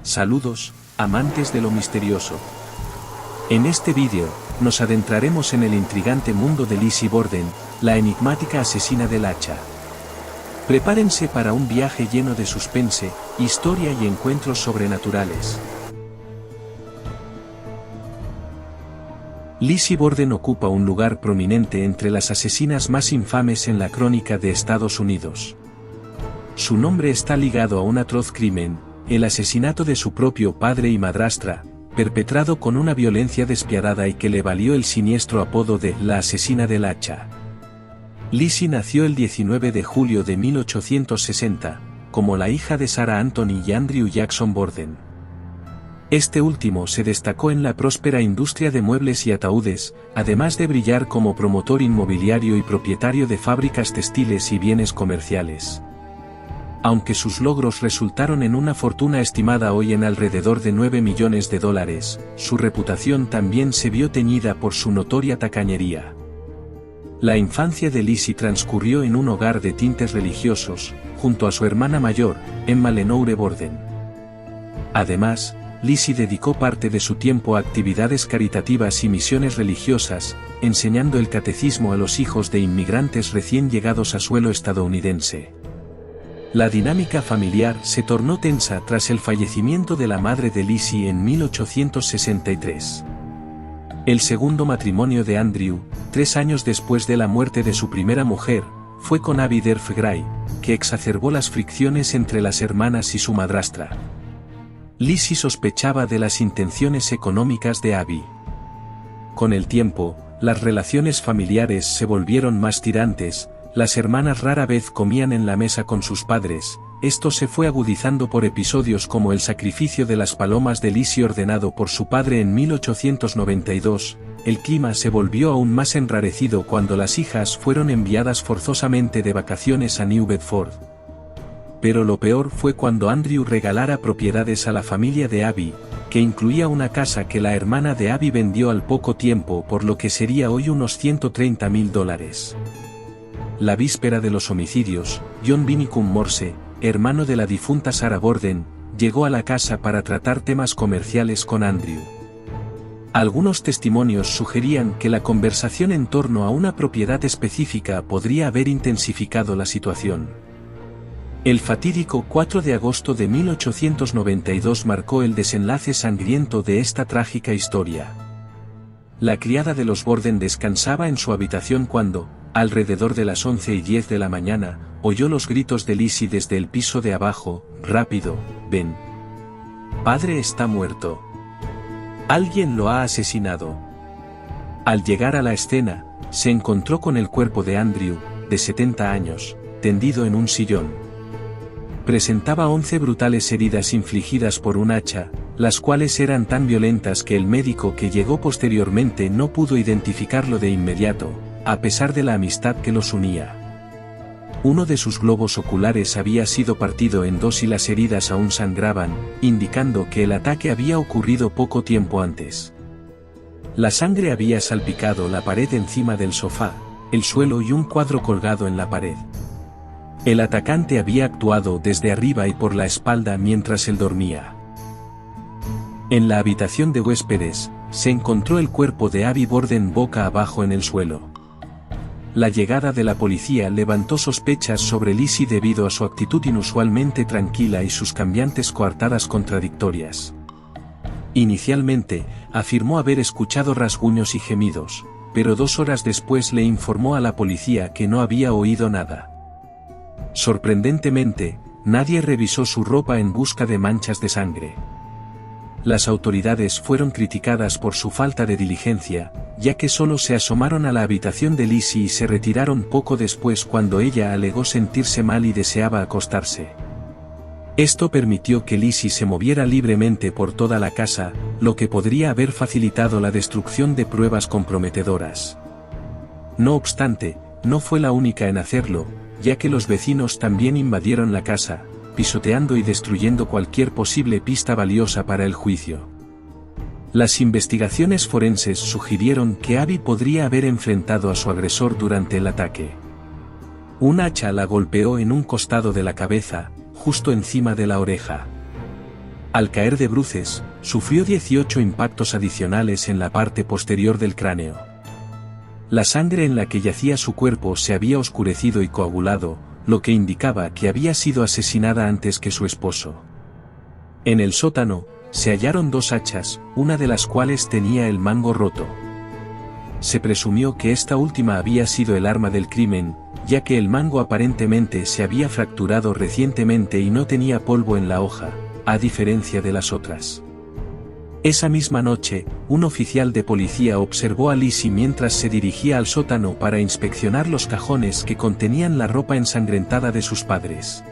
Saludos, amantes de lo misterioso. En este vídeo, nos adentraremos en el intrigante mundo de Lizzie Borden, la enigmática asesina del hacha. Prepárense para un viaje lleno de suspense, historia y encuentros sobrenaturales. Lizzie Borden ocupa un lugar prominente entre las asesinas más infames en la crónica de Estados Unidos. Su nombre está ligado a un atroz crimen, el asesinato de su propio padre y madrastra, perpetrado con una violencia despiadada y que le valió el siniestro apodo de la asesina del hacha. Lizzie nació el 19 de julio de 1860, como la hija de Sarah Anthony y Andrew Jackson Borden. Este último se destacó en la próspera industria de muebles y ataúdes, además de brillar como promotor inmobiliario y propietario de fábricas textiles y bienes comerciales. Aunque sus logros resultaron en una fortuna estimada hoy en alrededor de $9 millones, su reputación también se vio teñida por su notoria tacañería. La infancia de Lizzie transcurrió en un hogar de tintes religiosos, junto a su hermana mayor, Emma Lenoure Borden. Además, Lizzie dedicó parte de su tiempo a actividades caritativas y misiones religiosas, enseñando el catecismo a los hijos de inmigrantes recién llegados a suelo estadounidense. La dinámica familiar se tornó tensa tras el fallecimiento de la madre de Lizzie en 1863. El segundo matrimonio de Andrew, 3 años después de la muerte de su primera mujer, fue con Abby Derf Gray, que exacerbó las fricciones entre las hermanas y su madrastra. Lizzie sospechaba de las intenciones económicas de Abby. Con el tiempo, las relaciones familiares se volvieron más tirantes. Las hermanas rara vez comían en la mesa con sus padres, esto se fue agudizando por episodios como el sacrificio de las palomas de Lizzie ordenado por su padre en 1892, el clima se volvió aún más enrarecido cuando las hijas fueron enviadas forzosamente de vacaciones a New Bedford. Pero lo peor fue cuando Andrew regalara propiedades a la familia de Abby, que incluía una casa que la hermana de Abby vendió al poco tiempo por lo que sería hoy unos $130.000. La víspera de los homicidios, John Vinicum Morse, hermano de la difunta Sarah Borden, llegó a la casa para tratar temas comerciales con Andrew. Algunos testimonios sugerían que la conversación en torno a una propiedad específica podría haber intensificado la situación. El fatídico 4 de agosto de 1892 marcó el desenlace sangriento de esta trágica historia. La criada de los Borden descansaba en su habitación cuando, alrededor de las 11:10 de la mañana, oyó los gritos de Lizzie desde el piso de abajo: «Rápido, ven. Padre está muerto. Alguien lo ha asesinado». Al llegar a la escena, se encontró con el cuerpo de Andrew, de 70 años, tendido en un sillón. Presentaba 11 brutales heridas infligidas por un hacha, las cuales eran tan violentas que el médico que llegó posteriormente no pudo identificarlo de inmediato, a pesar de la amistad que los unía. Uno de sus globos oculares había sido partido en dos y las heridas aún sangraban, indicando que el ataque había ocurrido poco tiempo antes. La sangre había salpicado la pared encima del sofá, el suelo y un cuadro colgado en la pared. El atacante había actuado desde arriba y por la espalda mientras él dormía. En la habitación de huéspedes, se encontró el cuerpo de Abby Borden boca abajo en el suelo. La llegada de la policía levantó sospechas sobre Lizzie debido a su actitud inusualmente tranquila y sus cambiantes coartadas contradictorias. Inicialmente, afirmó haber escuchado rasguños y gemidos, pero 2 horas después le informó a la policía que no había oído nada. Sorprendentemente, nadie revisó su ropa en busca de manchas de sangre. Las autoridades fueron criticadas por su falta de diligencia, ya que solo se asomaron a la habitación de Lizzie y se retiraron poco después cuando ella alegó sentirse mal y deseaba acostarse. Esto permitió que Lizzie se moviera libremente por toda la casa, lo que podría haber facilitado la destrucción de pruebas comprometedoras. No obstante, no fue la única en hacerlo, ya que los vecinos también invadieron la casa, pisoteando y destruyendo cualquier posible pista valiosa para el juicio. Las investigaciones forenses sugirieron que Abby podría haber enfrentado a su agresor durante el ataque. Un hacha la golpeó en un costado de la cabeza, justo encima de la oreja. Al caer de bruces, sufrió 18 impactos adicionales en la parte posterior del cráneo. La sangre en la que yacía su cuerpo se había oscurecido y coagulado, lo que indicaba que había sido asesinada antes que su esposo. En el sótano, se hallaron 2 hachas, una de las cuales tenía el mango roto. Se presumió que esta última había sido el arma del crimen, ya que el mango aparentemente se había fracturado recientemente y no tenía polvo en la hoja, a diferencia de las otras. Esa misma noche, un oficial de policía observó a Lizzie mientras se dirigía al sótano para inspeccionar los cajones que contenían la ropa ensangrentada de sus padres.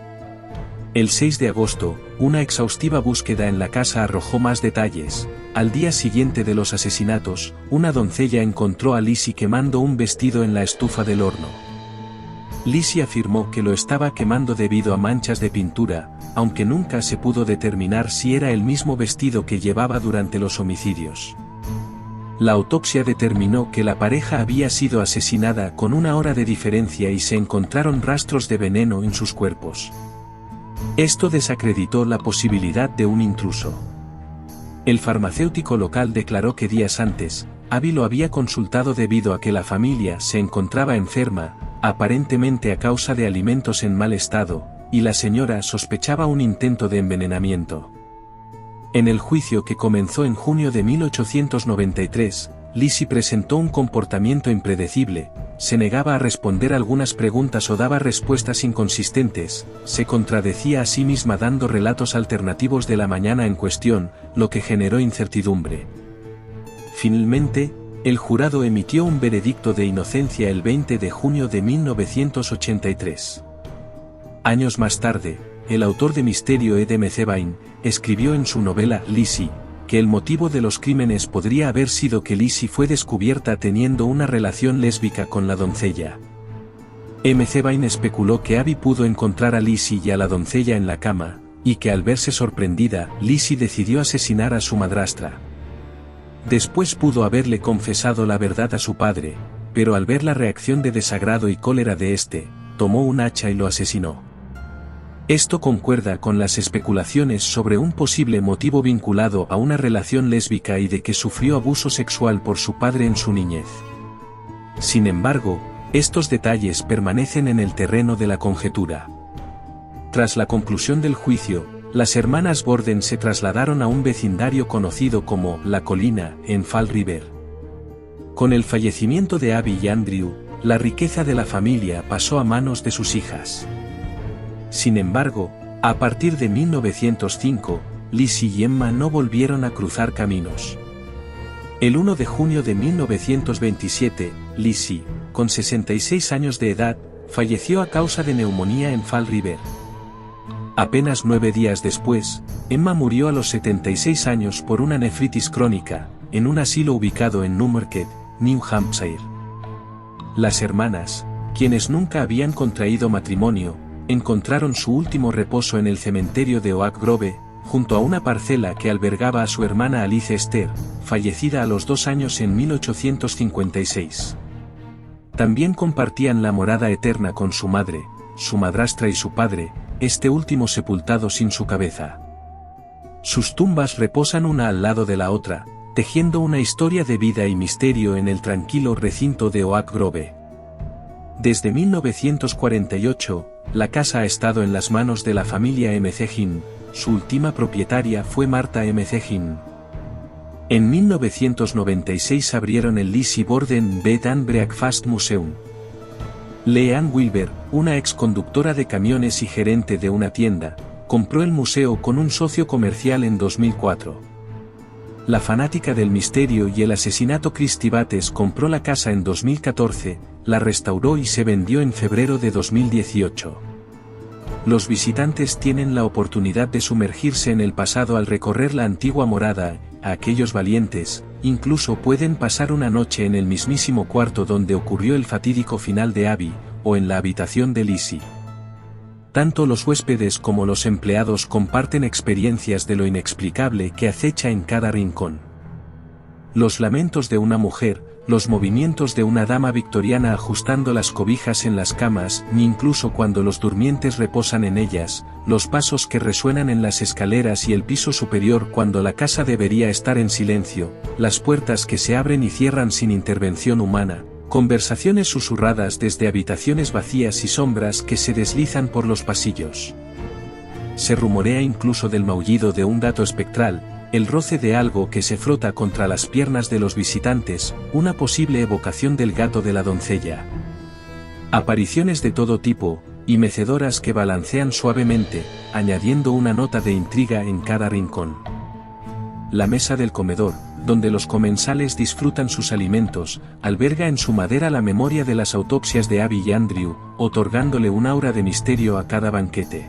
El 6 de agosto, una exhaustiva búsqueda en la casa arrojó más detalles. Al día siguiente de los asesinatos, una doncella encontró a Lizzie quemando un vestido en la estufa del horno. Lizzie afirmó que lo estaba quemando debido a manchas de pintura, aunque nunca se pudo determinar si era el mismo vestido que llevaba durante los homicidios. La autopsia determinó que la pareja había sido asesinada con 1 hora de diferencia y se encontraron rastros de veneno en sus cuerpos. Esto desacreditó la posibilidad de un intruso. El farmacéutico local declaró que días antes, Abby lo había consultado debido a que la familia se encontraba enferma, aparentemente a causa de alimentos en mal estado, y la señora sospechaba un intento de envenenamiento. En el juicio que comenzó en junio de 1893, Lizzie presentó un comportamiento impredecible, se negaba a responder algunas preguntas o daba respuestas inconsistentes, se contradecía a sí misma dando relatos alternativos de la mañana en cuestión, lo que generó incertidumbre. Finalmente, el jurado emitió un veredicto de inocencia el 20 de junio de 1983. Años más tarde, el autor de misterio Ed McElvain, escribió en su novela Lizzie, que el motivo de los crímenes podría haber sido que Lizzie fue descubierta teniendo una relación lésbica con la doncella. McElvain especuló que Abby pudo encontrar a Lizzie y a la doncella en la cama, y que al verse sorprendida, Lizzie decidió asesinar a su madrastra. Después pudo haberle confesado la verdad a su padre, pero al ver la reacción de desagrado y cólera de este, tomó un hacha y lo asesinó. Esto concuerda con las especulaciones sobre un posible motivo vinculado a una relación lésbica y de que sufrió abuso sexual por su padre en su niñez. Sin embargo, estos detalles permanecen en el terreno de la conjetura. Tras la conclusión del juicio, las hermanas Borden se trasladaron a un vecindario conocido como La Colina, en Fall River. Con el fallecimiento de Abby y Andrew, la riqueza de la familia pasó a manos de sus hijas. Sin embargo, a partir de 1905, Lizzie y Emma no volvieron a cruzar caminos. El 1 de junio de 1927, Lizzie, con 66 años de edad, falleció a causa de neumonía en Fall River. Apenas 9 días después, Emma murió a los 76 años por una nefritis crónica, en un asilo ubicado en Newmarket, New Hampshire. Las hermanas, quienes nunca habían contraído matrimonio, encontraron su último reposo en el cementerio de Oak Grove, junto a una parcela que albergaba a su hermana Alice Esther, fallecida a los 2 años en 1856. También compartían la morada eterna con su madre, su madrastra y su padre, este último sepultado sin su cabeza. Sus tumbas reposan una al lado de la otra, tejiendo una historia de vida y misterio en el tranquilo recinto de Oak Grove. Desde 1948, la casa ha estado en las manos de la familia McElvain, su última propietaria fue Martha McElvain. En 1996 abrieron el Lizzie Borden Bed and Breakfast Museum. Leanne Wilber, una ex conductora de camiones y gerente de una tienda, compró el museo con un socio comercial en 2004. La fanática del misterio y el asesinato Christy Bates compró la casa en 2014, la restauró y se vendió en febrero de 2018. Los visitantes tienen la oportunidad de sumergirse en el pasado al recorrer la antigua morada, a aquellos valientes, incluso pueden pasar una noche en el mismísimo cuarto donde ocurrió el fatídico final de Abby, o en la habitación de Lizzie. Tanto los huéspedes como los empleados comparten experiencias de lo inexplicable que acecha en cada rincón. Los lamentos de una mujer, los movimientos de una dama victoriana ajustando las cobijas en las camas, ni incluso cuando los durmientes reposan en ellas, los pasos que resuenan en las escaleras y el piso superior cuando la casa debería estar en silencio, las puertas que se abren y cierran sin intervención humana, conversaciones susurradas desde habitaciones vacías y sombras que se deslizan por los pasillos. Se rumorea incluso del maullido de un gato espectral, el roce de algo que se frota contra las piernas de los visitantes, una posible evocación del gato de la doncella. Apariciones de todo tipo, y mecedoras que balancean suavemente, añadiendo una nota de intriga en cada rincón. La mesa del comedor, donde los comensales disfrutan sus alimentos, alberga en su madera la memoria de las autopsias de Abby y Andrew, otorgándole un aura de misterio a cada banquete.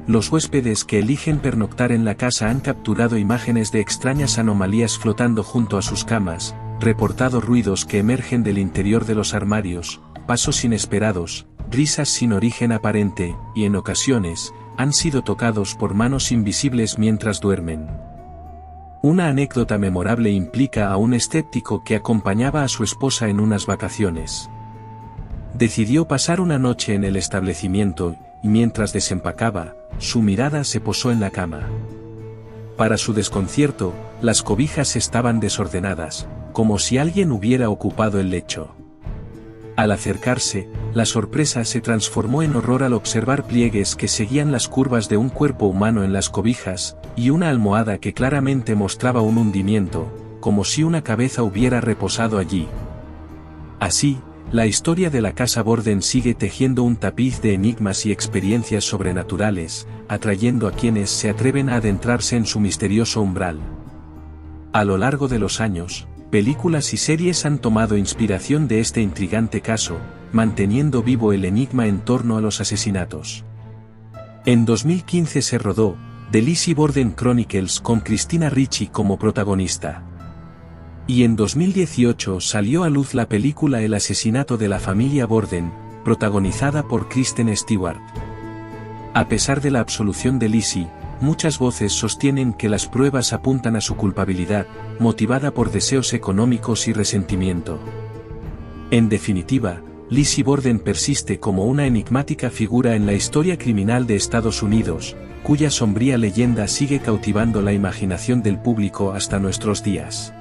Los huéspedes que eligen pernoctar en la casa han capturado imágenes de extrañas anomalías flotando junto a sus camas, reportado ruidos que emergen del interior de los armarios, pasos inesperados, risas sin origen aparente, y en ocasiones, han sido tocados por manos invisibles mientras duermen. Una anécdota memorable implica a un escéptico que acompañaba a su esposa en unas vacaciones. Decidió pasar una noche en el establecimiento, y mientras desempacaba, su mirada se posó en la cama. Para su desconcierto, las cobijas estaban desordenadas, como si alguien hubiera ocupado el lecho. Al acercarse, la sorpresa se transformó en horror al observar pliegues que seguían las curvas de un cuerpo humano en las cobijas, y una almohada que claramente mostraba un hundimiento, como si una cabeza hubiera reposado allí. Así, la historia de la casa Borden sigue tejiendo un tapiz de enigmas y experiencias sobrenaturales, atrayendo a quienes se atreven a adentrarse en su misterioso umbral. A lo largo de los años, películas y series han tomado inspiración de este intrigante caso, manteniendo vivo el enigma en torno a los asesinatos. En 2015 se rodó The Lizzie Borden Chronicles con Christina Ricci como protagonista. Y en 2018 salió a luz la película El asesinato de la familia Borden, protagonizada por Kristen Stewart. A pesar de la absolución de Lizzie, muchas voces sostienen que las pruebas apuntan a su culpabilidad, motivada por deseos económicos y resentimiento. En definitiva, Lizzie Borden persiste como una enigmática figura en la historia criminal de Estados Unidos, cuya sombría leyenda sigue cautivando la imaginación del público hasta nuestros días.